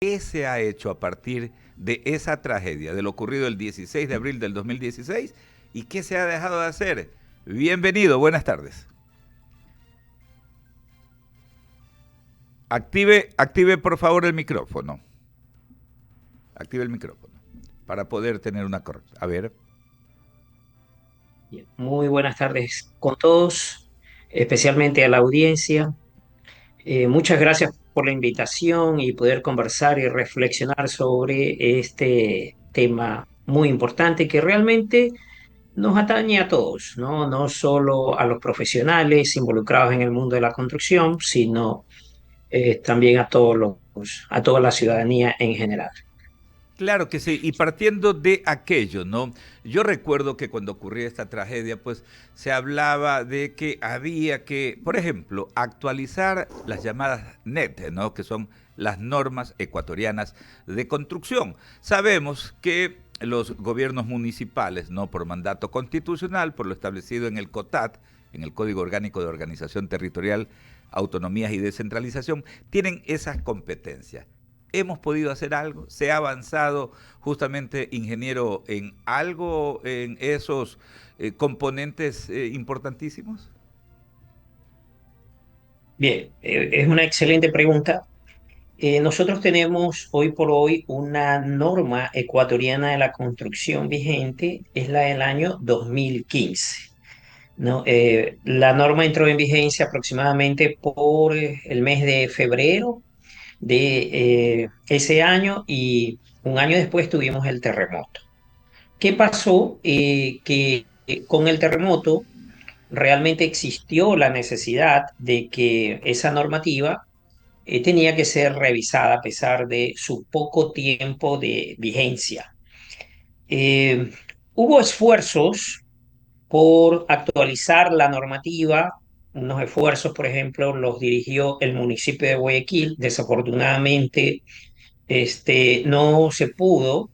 ¿Qué se ha hecho a partir de esa tragedia, de lo ocurrido el 16 de abril del 2016? ¿Y qué se ha dejado de hacer? Bienvenido, buenas tardes. Active por favor el micrófono. Active el micrófono para poder tener una correcta. A ver. Bien, muy buenas tardes con todos, especialmente a la audiencia. Muchas gracias por la invitación y poder conversar y reflexionar sobre este tema muy importante que realmente nos atañe a todos, ¿no? No solo a los profesionales involucrados en el mundo de la construcción, sino también a a toda la ciudadanía en general. Claro que sí, y partiendo de aquello, ¿no? Yo recuerdo que cuando ocurría esta tragedia, pues se hablaba de que había que, por ejemplo, actualizar las llamadas NET, ¿no? Que son las normas ecuatorianas de construcción. Sabemos que los gobiernos municipales, ¿no? Por mandato constitucional, por lo establecido en el COTAT, en el Código Orgánico de Organización Territorial, Autonomías y Descentralización, tienen esas competencias. ¿Hemos podido hacer algo? ¿Se ha avanzado justamente, ingeniero, en algo, en esos componentes importantísimos? Bien, es una excelente pregunta. Nosotros tenemos hoy por hoy una norma ecuatoriana de la construcción vigente, es la del año 2015, ¿no? La norma entró en vigencia aproximadamente por el mes de febrero de ese año y un año después tuvimos el terremoto. ¿Qué pasó? Que con el terremoto realmente existió la necesidad de que esa normativa tenía que ser revisada a pesar de su poco tiempo de vigencia. Eh, Hubo esfuerzos por actualizar la normativa, unos esfuerzos, por ejemplo, los dirigió el municipio de Guayaquil. Desafortunadamente, no se pudo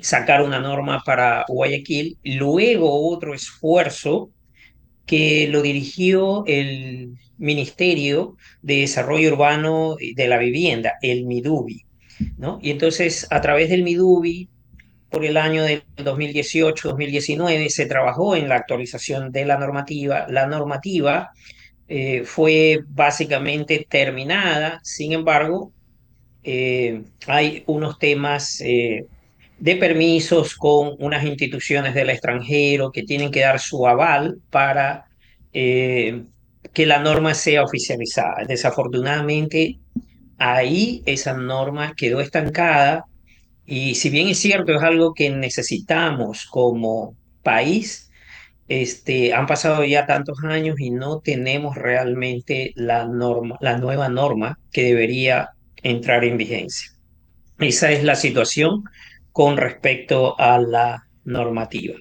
sacar una norma para Guayaquil. Luego otro esfuerzo que lo dirigió el Ministerio de Desarrollo Urbano y de la Vivienda, el MIDUBI, ¿no? Y entonces, a través del MIDUBI, por el año del 2018-2019, se trabajó en la actualización de la normativa. La normativa fue básicamente terminada, sin embargo, hay unos temas de permisos con unas instituciones del extranjero que tienen que dar su aval para eh, que la norma sea oficializada. Desafortunadamente, ahí esa norma quedó estancada y si bien es cierto, es algo que necesitamos como país. Han pasado ya tantos años y no tenemos realmente la norma, la nueva norma que debería entrar en vigencia. Esa es la situación con respecto a la normativa.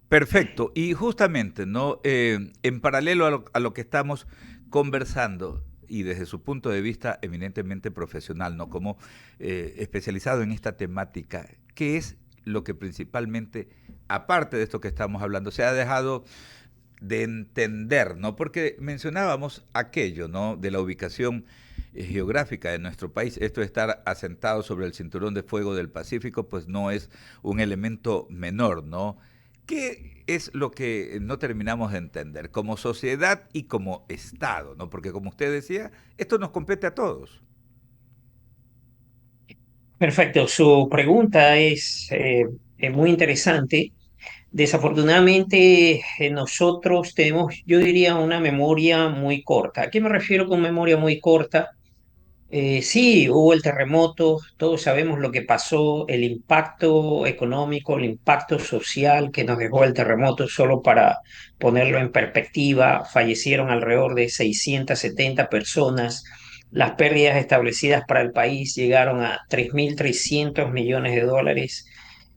Perfecto. Y justamente, ¿no? En paralelo a lo que estamos conversando y desde su punto de vista eminentemente profesional, ¿no? Como especializado en esta temática, ¿qué es lo que principalmente, aparte de esto que estamos hablando, se ha dejado de entender, ¿no? Porque mencionábamos aquello, ¿no? De la ubicación geográfica de nuestro país. Esto de estar asentado sobre el cinturón de fuego del Pacífico, pues no es un elemento menor, ¿no? ¿Qué es lo que no terminamos de entender como sociedad y como Estado, ¿no? Porque como usted decía, esto nos compete a todos. Perfecto, su pregunta es muy interesante. Desafortunadamente, nosotros tenemos, yo diría, una memoria muy corta. ¿A qué me refiero con memoria muy corta? Sí, hubo el terremoto, todos sabemos lo que pasó, el impacto económico, el impacto social que nos dejó el terremoto. Solo para ponerlo en perspectiva, fallecieron alrededor de 670 personas. Las pérdidas establecidas para el país llegaron a 3.300 millones de dólares,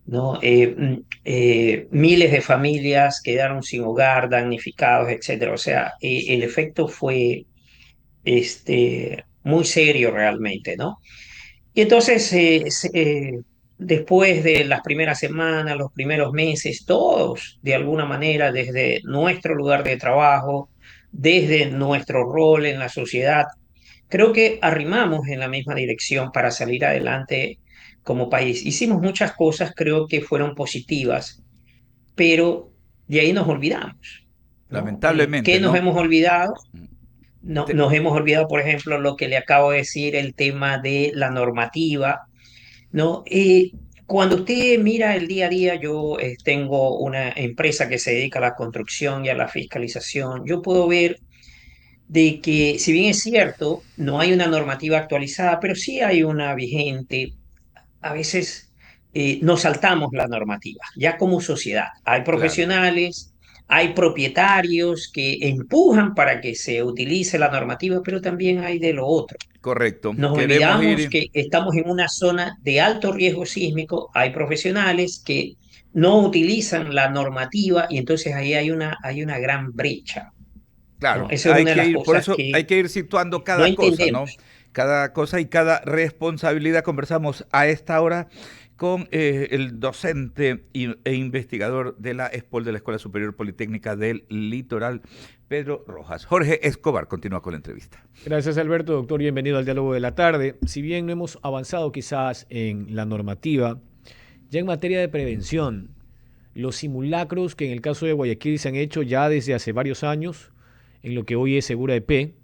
¿no? Miles de familias quedaron sin hogar, damnificados, etcétera. O sea, el efecto fue muy serio realmente, ¿no? Y entonces, después de las primeras semanas, los primeros meses, todos, de alguna manera, desde nuestro lugar de trabajo, desde nuestro rol en la sociedad, creo que arrimamos en la misma dirección para salir adelante como país. Hicimos muchas cosas, creo que fueron positivas, pero de ahí nos olvidamos, ¿no? ¿Qué Lamentablemente, nos ¿no? hemos olvidado? No, Te- nos hemos olvidado, por ejemplo, lo que le acabo de decir, el tema de la normativa, ¿no? Cuando usted mira el día a día, yo tengo una empresa que se dedica a la construcción y a la fiscalización, yo puedo ver de que, si bien es cierto, no hay una normativa actualizada, pero sí hay una vigente. A veces nos saltamos la normativa, ya como sociedad. Hay claro, profesionales, hay propietarios que empujan para que se utilice la normativa, pero también hay de lo otro. correcto. Nos Queremos olvidamos ir. que estamos en una zona de alto riesgo sísmico, hay profesionales que no utilizan la normativa y entonces ahí hay una gran brecha, ¿no? Claro, Esa es hay una de que las ir, por cosas eso hay que que ir situando no cada cosa, ¿no? entendemos. Cada cosa y cada responsabilidad. Conversamos a esta hora con el docente e investigador de la ESPOL de la Escuela Superior Politécnica del Litoral, Pedro Rojas. Jorge Escobar continúa con la entrevista. Gracias, Alberto. Doctor, bienvenido al diálogo de la tarde. Si bien no hemos avanzado quizás en la normativa, ya en materia de prevención, los simulacros que en el caso de Guayaquil se han hecho ya desde hace varios años, en lo que hoy es Segura EP,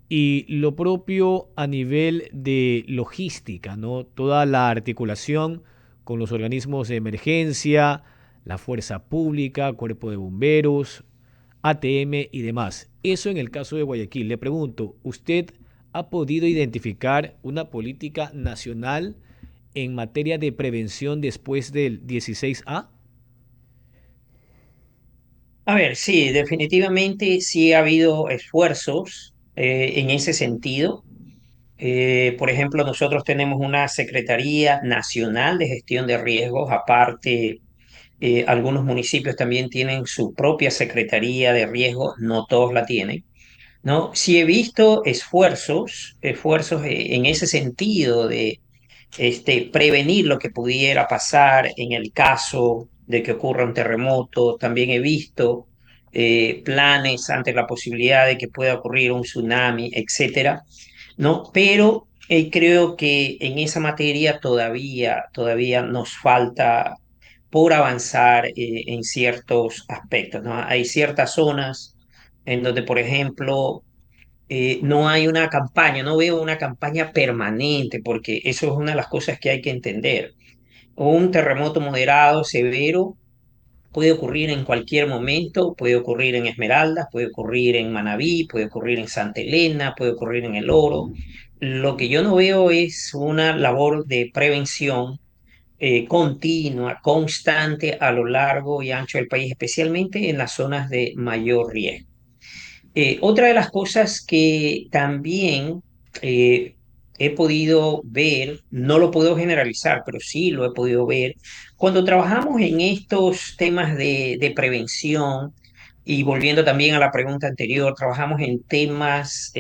y lo propio a nivel de logística, ¿no? Toda la articulación con los organismos de emergencia, la fuerza pública, cuerpo de bomberos, ATM y demás. Eso en el caso de Guayaquil. Le pregunto, ¿usted ha podido identificar una política nacional en materia de prevención después del 16A? A ver, sí, definitivamente sí ha habido esfuerzos en ese sentido. Por ejemplo, nosotros tenemos una Secretaría Nacional de Gestión de Riesgos. Aparte, algunos municipios también tienen su propia Secretaría de Riesgos, no todos la tienen, ¿no? Sí he visto esfuerzos en ese sentido de prevenir lo que pudiera pasar en el caso de que ocurra un terremoto. También he visto planes ante la posibilidad de que pueda ocurrir un tsunami, etcétera, ¿no? Pero creo que en esa materia todavía nos falta por avanzar en ciertos aspectos, ¿no? Hay ciertas zonas en donde, por ejemplo, no hay una campaña, no veo una campaña permanente, porque eso es una de las cosas que hay que entender. Un terremoto moderado, severo, puede ocurrir en cualquier momento, puede ocurrir en Esmeraldas, puede ocurrir en Manabí, puede ocurrir en Santa Elena, puede ocurrir en El Oro. Lo que yo no veo es una labor de prevención continua, constante a lo largo y ancho del país, especialmente en las zonas de mayor riesgo. Otra de las cosas que también eh, he podido ver, no lo puedo generalizar, pero sí lo he podido ver, cuando trabajamos en estos temas de prevención, y volviendo también a la pregunta anterior, trabajamos en temas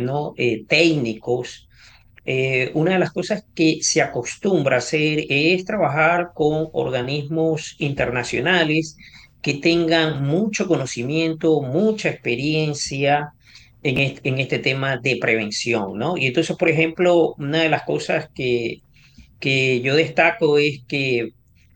¿no? Técnicos. Una de las cosas que se acostumbra a hacer es trabajar con organismos internacionales que tengan mucho conocimiento, mucha experiencia en este tema de prevención, ¿no? Y entonces, por ejemplo, una de las cosas que yo destaco es que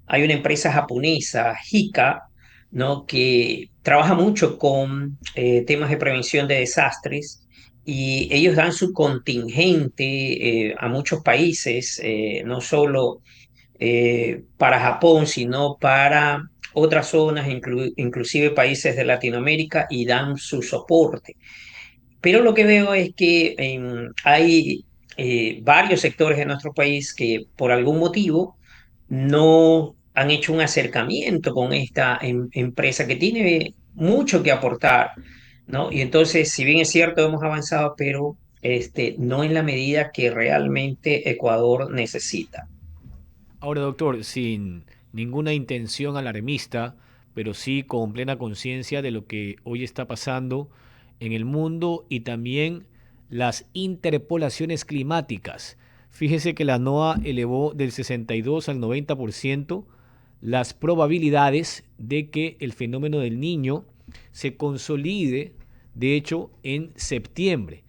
hay una empresa japonesa, Hika, ¿no? Que trabaja mucho con temas de prevención de desastres y ellos dan su contingente a muchos países, no solo para Japón, sino para otras zonas, inclusive países de Latinoamérica, y dan su soporte. Pero lo que veo es que hay varios sectores de nuestro país que por algún motivo no han hecho un acercamiento con esta empresa que tiene mucho que aportar, ¿no? Y entonces, si bien es cierto, hemos avanzado, pero no en la medida que realmente Ecuador necesita. Ahora, doctor, sin ninguna intención alarmista, pero sí con plena conciencia de lo que hoy está pasando en el mundo y también las interpolaciones climáticas. Fíjese que la NOAA elevó del 62 al 90% las probabilidades de que el fenómeno del niño se consolide, de hecho, en septiembre.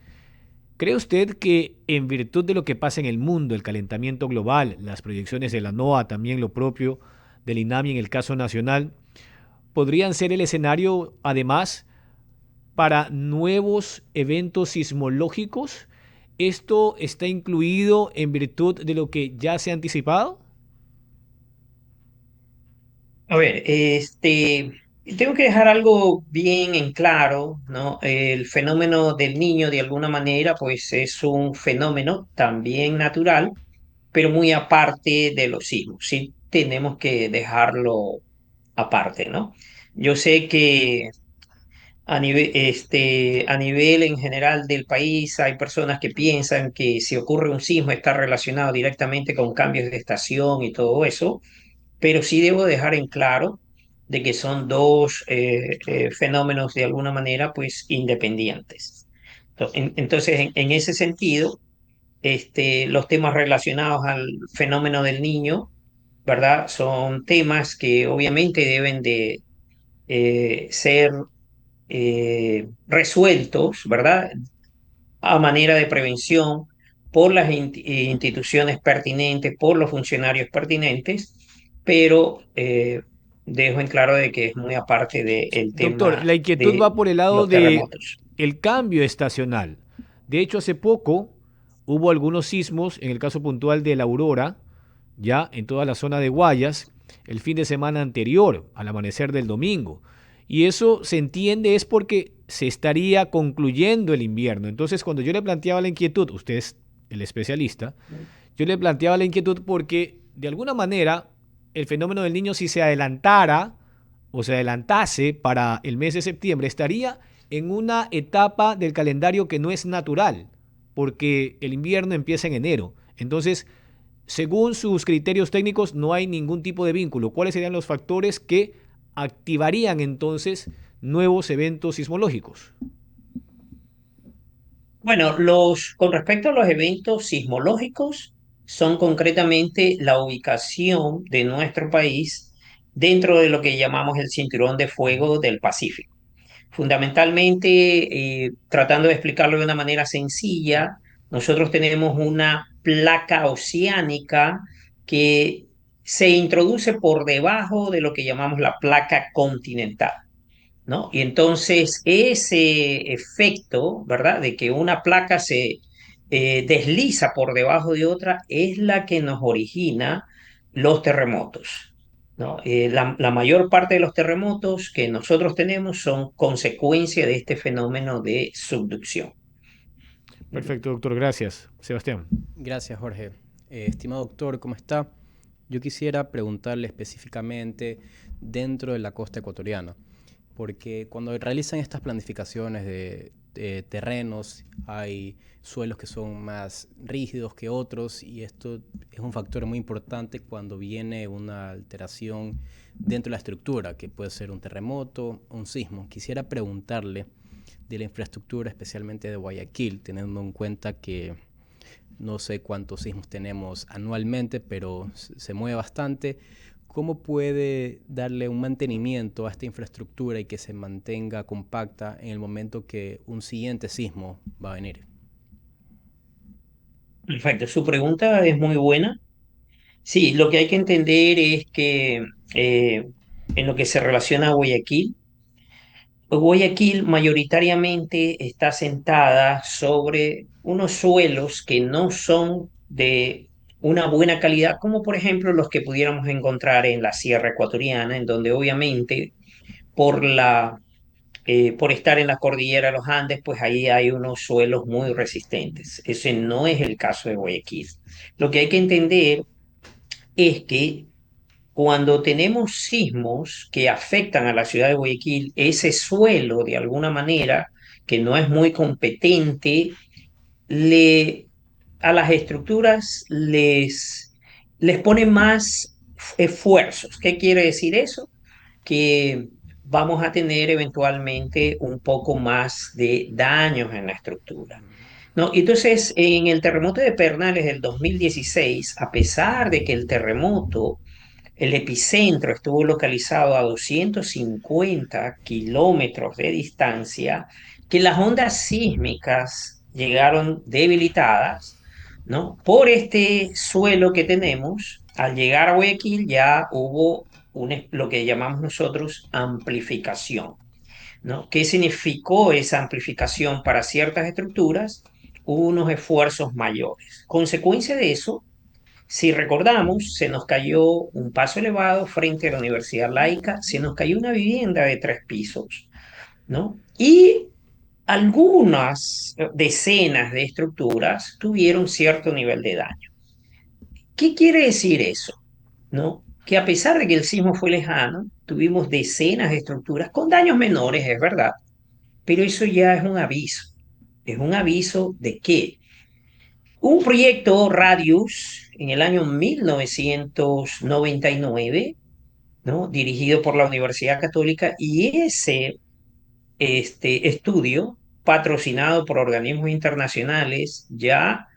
¿Cree usted que en virtud de lo que pasa en el mundo, el calentamiento global, las proyecciones de la NOAA, también lo propio del INAMI en el caso nacional, podrían ser el escenario, además, para nuevos eventos sismológicos? ¿Esto está incluido en virtud de lo que ya se ha anticipado? A ver, tengo que dejar algo bien en claro, ¿no? El fenómeno del niño, de alguna manera, pues es un fenómeno también natural, pero muy aparte de los sismos. Sí, tenemos que dejarlo aparte, ¿no? Yo sé que a nivel en general del país hay personas que piensan que si ocurre un sismo está relacionado directamente con cambios de estación y todo eso, pero sí debo dejar en claro de que son dos fenómenos de alguna manera pues independientes. Entonces, en ese sentido, los temas relacionados al fenómeno del niño, ¿verdad? Son temas que obviamente deben de ser resueltos, ¿verdad? A manera de prevención por las instituciones pertinentes, por los funcionarios pertinentes, pero dejo en claro de que es muy aparte del Doctor, tema la inquietud de va por el lado los de terremotos. el cambio estacional. De hecho, hace poco hubo algunos sismos, en el caso puntual de la Aurora, ya en toda la zona de Guayas, el fin de semana anterior, al amanecer del domingo. Y eso se entiende es porque se estaría concluyendo el invierno. Entonces, cuando yo le planteaba la inquietud, usted es el especialista, yo le planteaba la inquietud porque, de alguna manera, el fenómeno del niño, si se adelantara o se adelantase para el mes de septiembre, estaría en una etapa del calendario que no es natural, porque el invierno empieza en enero. Entonces, según sus criterios técnicos, no hay ningún tipo de vínculo. ¿Cuáles serían los factores que activarían entonces nuevos eventos sismológicos? Bueno, con respecto a los eventos sismológicos, son concretamente la ubicación de nuestro país dentro de lo que llamamos el Cinturón de Fuego del Pacífico. Fundamentalmente, tratando de explicarlo de una manera sencilla, nosotros tenemos una placa oceánica que se introduce por debajo de lo que llamamos la placa continental, ¿no? Y entonces ese efecto, ¿verdad? De que una placa se desliza por debajo de otra es la que nos origina los terremotos, ¿no? La mayor parte de los terremotos que nosotros tenemos son consecuencia de este fenómeno de subducción. Perfecto, doctor. Gracias. Sebastián. Gracias, Jorge. Estimado doctor, ¿cómo está? Yo quisiera preguntarle específicamente dentro de la costa ecuatoriana, porque cuando realizan estas planificaciones de terrenos, hay suelos que son más rígidos que otros y esto es un factor muy importante cuando viene una alteración dentro de la estructura, que puede ser un terremoto o un sismo. Quisiera preguntarle de la infraestructura, especialmente de Guayaquil, teniendo en cuenta que no sé cuántos sismos tenemos anualmente, pero se mueve bastante. ¿Cómo puede darle un mantenimiento a esta infraestructura y que se mantenga compacta en el momento que un siguiente sismo va a venir? Perfecto, su pregunta es muy buena. Sí, lo que hay que entender es que en lo que se relaciona a Guayaquil, Guayaquil mayoritariamente está sentada sobre unos suelos que no son de una buena calidad, como por ejemplo los que pudiéramos encontrar en la Sierra Ecuatoriana, en donde obviamente por estar en la cordillera de los Andes, pues ahí hay unos suelos muy resistentes. Ese no es el caso de Guayaquil. Lo que hay que entender es que cuando tenemos sismos que afectan a la ciudad de Guayaquil, ese suelo, de alguna manera, que no es muy competente, le, a las estructuras les pone más esfuerzos. ¿Qué quiere decir eso? Que vamos a tener eventualmente un poco más de daños en la estructura. ¿No? Entonces, en el terremoto de Pernales del 2016, a pesar de que el epicentro estuvo localizado a 250 kilómetros de distancia, que las ondas sísmicas llegaron debilitadas, ¿no? Por este suelo que tenemos, al llegar a Guayaquil ya hubo lo que llamamos nosotros amplificación, ¿no? ¿Qué significó esa amplificación para ciertas estructuras? Hubo unos esfuerzos mayores. Consecuencia de eso, si recordamos, se nos cayó un paso elevado frente a la Universidad Laica, se nos cayó una vivienda de 3 pisos, ¿no? Y algunas decenas de estructuras tuvieron cierto nivel de daño. ¿Qué quiere decir eso? ¿No? Que a pesar de que el sismo fue lejano, tuvimos decenas de estructuras con daños menores, es verdad, pero eso ya es un aviso. ¿Es un aviso de qué? Un proyecto Radius en el año 1999, ¿no? Dirigido por la Universidad Católica, y ese estudio, patrocinado por organismos internacionales, ya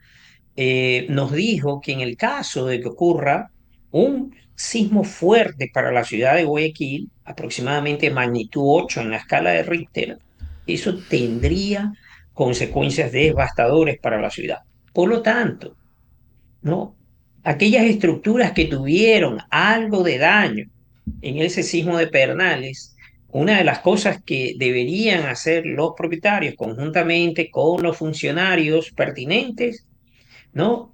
nos dijo que en el caso de que ocurra un sismo fuerte para la ciudad de Guayaquil, aproximadamente magnitud 8 en la escala de Richter, eso tendría consecuencias devastadoras para la ciudad. Por lo tanto, ¿no? Aquellas estructuras que tuvieron algo de daño en ese sismo de Pedernales, una de las cosas que deberían hacer los propietarios conjuntamente con los funcionarios pertinentes, ¿no?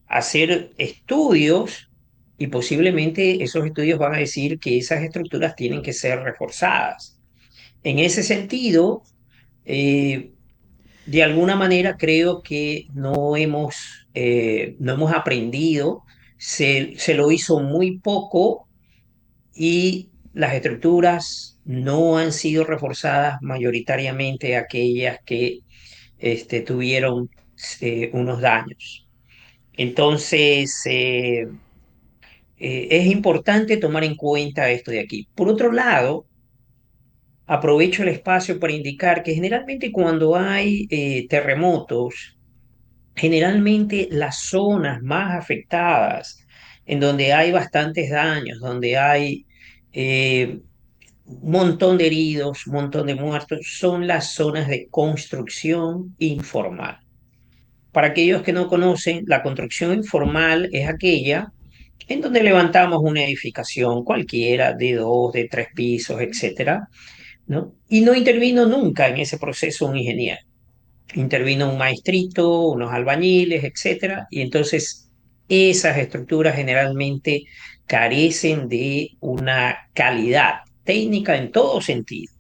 Hacer estudios, y posiblemente esos estudios van a decir que esas estructuras tienen que ser reforzadas. En ese sentido, eh, de alguna manera creo que no hemos aprendido, se lo hizo muy poco y las estructuras no han sido reforzadas, mayoritariamente aquellas que tuvieron unos daños. Entonces, es importante tomar en cuenta esto de aquí. Por otro lado, aprovecho el espacio para indicar que generalmente cuando hay terremotos, generalmente las zonas más afectadas, en donde hay bastantes daños, donde hay un montón de heridos, un montón de muertos, son las zonas de construcción informal. Para aquellos que no conocen, la construcción informal es aquella en donde levantamos una edificación cualquiera de 2, de 3 pisos, etcétera, ¿no? Y no intervino nunca en ese proceso un ingeniero. Intervino un maestrito, unos albañiles, etcétera, y entonces esas estructuras generalmente carecen de una calidad técnica en todo sentido.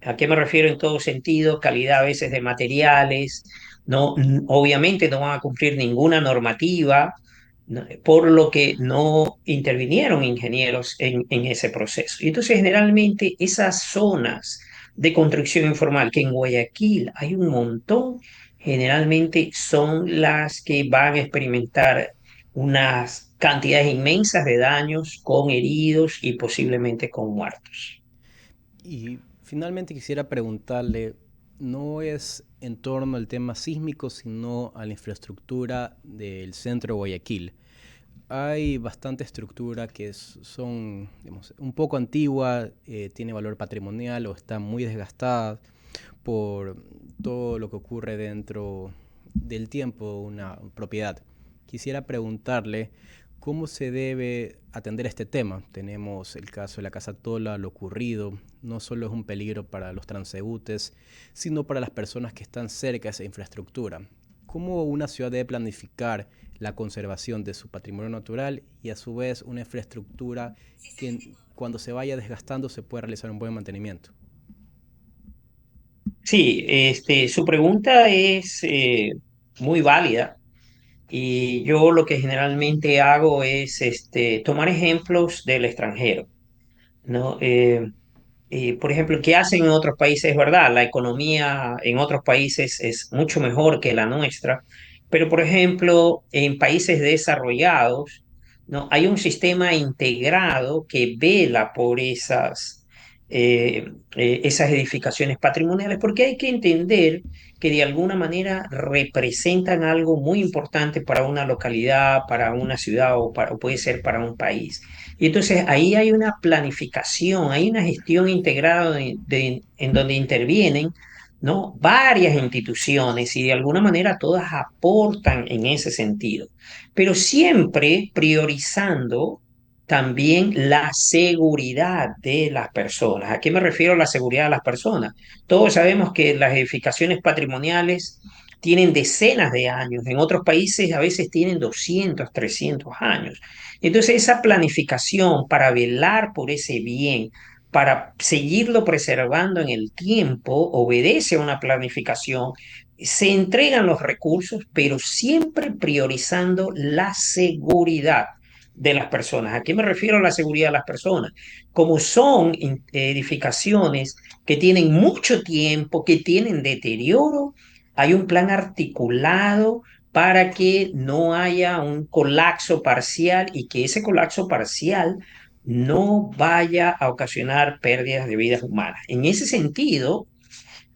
¿A qué me refiero en todo sentido? Calidad a veces de materiales, no, obviamente no van a cumplir ninguna normativa, ¿no? Por lo que no intervinieron ingenieros en ese proceso. Y entonces generalmente esas zonas de construcción informal, que en Guayaquil hay un montón, generalmente son las que van a experimentar unas cantidades inmensas de daños con heridos y posiblemente con muertos. Y finalmente quisiera preguntarle, no es en torno al tema sísmico, sino a la infraestructura del centro de Guayaquil. Hay bastante estructura que son, digamos, un poco antigua, tiene valor patrimonial o está muy desgastada por todo lo que ocurre dentro del tiempo de una propiedad. Quisiera preguntarle cómo se debe atender este tema. Tenemos el caso de la Casa Tola, lo ocurrido. No solo es un peligro para los transeúntes, sino para las personas que están cerca de esa infraestructura. ¿Cómo una ciudad debe planificar la conservación de su patrimonio natural y a su vez una infraestructura que cuando se vaya desgastando se pueda realizar un buen mantenimiento? Sí, su pregunta es muy válida, y yo lo que generalmente hago es tomar ejemplos del extranjero, ¿no? Por ejemplo, ¿qué hacen en otros países? Es verdad, la economía en otros países es mucho mejor que la nuestra, pero por ejemplo, en países desarrollados, ¿no? Hay un sistema integrado que vela por esas edificaciones patrimoniales, porque hay que entender que de alguna manera representan algo muy importante para una localidad, para una ciudad o puede ser para un país. Y entonces ahí hay una planificación, hay una gestión integrada en donde intervienen ¿no? Varias instituciones y de alguna manera todas aportan en ese sentido, pero siempre priorizando también la seguridad de las personas. ¿A qué me refiero a la seguridad de las personas? Todos sabemos que las edificaciones patrimoniales tienen decenas de años, en otros países a veces tienen 200, 300 años. Entonces esa planificación para velar por ese bien, para seguirlo preservando en el tiempo, obedece a una planificación, se entregan los recursos, pero siempre priorizando la seguridad de las personas. ¿A qué me refiero a la seguridad de las personas? Como son edificaciones que tienen mucho tiempo, que tienen deterioro, hay un plan articulado para que no haya un colapso parcial y que ese colapso parcial no vaya a ocasionar pérdidas de vidas humanas. En ese sentido,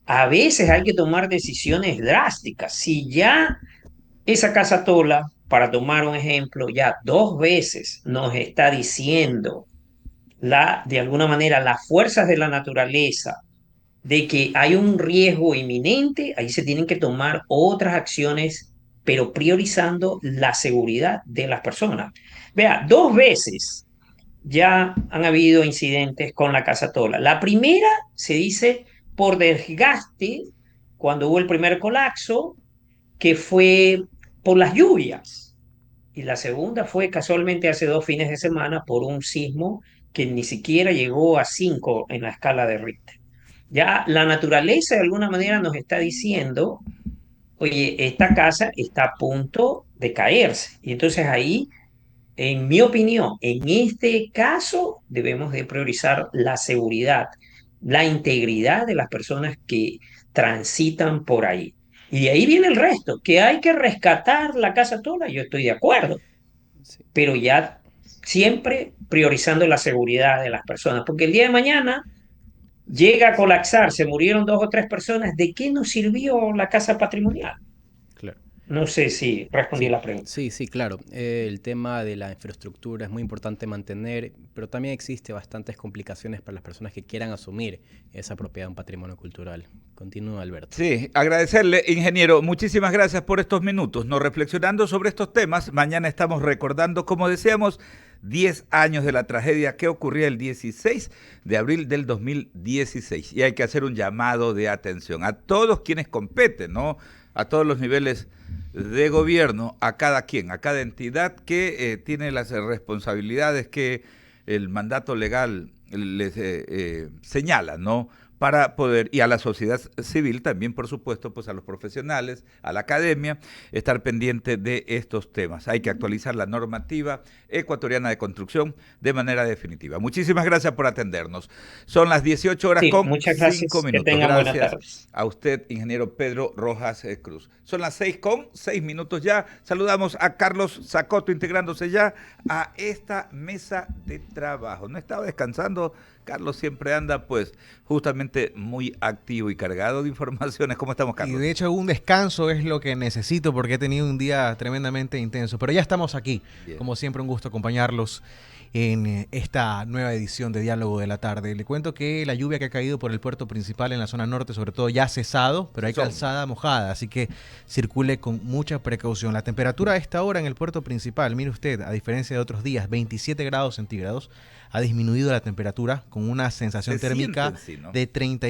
a veces hay que tomar decisiones drásticas. Si ya esa Casa Tola, para tomar un ejemplo, ya 2 veces nos está diciendo de alguna manera las fuerzas de la naturaleza de que hay un riesgo inminente, ahí se tienen que tomar otras acciones, pero priorizando la seguridad de las personas. Vea, 2 veces ya han habido incidentes con la Casa Tola. La primera se dice por desgaste, cuando hubo el primer colapso, que fue por las lluvias. Y la segunda fue casualmente hace 2 fines de semana por un sismo que ni siquiera llegó a 5 en la escala de Richter. Ya la naturaleza de alguna manera nos está diciendo, oye, esta casa está a punto de caerse. Y entonces ahí, en mi opinión, en este caso debemos de priorizar la seguridad, la integridad de las personas que transitan por ahí. Y de ahí viene el resto, que hay que rescatar la casa toda, yo estoy de acuerdo, Sí. pero ya siempre priorizando la seguridad de las personas, porque el día de mañana llega a colapsar, se murieron 2 o 3 personas, ¿de qué nos sirvió la casa patrimonial? Claro. No sé si respondí Sí, la pregunta. sí, claro. El tema de la infraestructura es muy importante mantener, pero también existe bastantes complicaciones para las personas que quieran asumir esa propiedad de un patrimonio cultural. Continúa, Alberto. Sí, agradecerle, ingeniero, muchísimas gracias por estos minutos. Nos reflexionando sobre estos temas, mañana estamos recordando, como decíamos, 10 años de la tragedia que ocurría el 16 de abril del 2016. Y hay que hacer un llamado de atención a todos quienes competen, ¿no? A todos los niveles de gobierno, a cada quien, a cada entidad que tiene las responsabilidades que el mandato legal les señala, ¿no? Para poder, y a la sociedad civil también, por supuesto, pues a los profesionales, a la academia, estar pendiente de estos temas. Hay que actualizar la normativa ecuatoriana de construcción de manera definitiva. Muchísimas gracias por atendernos. Son las 18 horas Sí, con muchas 5 gracias. Que minutos. tengan buenas Gracias tardes. a usted, ingeniero Pedro Rojas Cruz. Son las 6:06 ya. Saludamos a Carlos Zacoto integrándose ya a esta mesa de trabajo. No estaba descansando. Carlos siempre anda, pues, justamente muy activo y cargado de informaciones. ¿Cómo estamos, Carlos? Y de hecho, un descanso es lo que necesito porque he tenido un día tremendamente intenso. Pero ya estamos aquí. Bien. Como siempre, un gusto acompañarlos en esta nueva edición de Diálogo de la Tarde. Le cuento que la lluvia que ha caído por el puerto principal en la zona norte, sobre todo, ya ha cesado, pero hay calzada mojada, así que circule con mucha precaución. La temperatura a esta hora en el puerto principal, mire usted, a diferencia de otros días, 27 grados centígrados, ha disminuido la temperatura con una sensación térmica de 30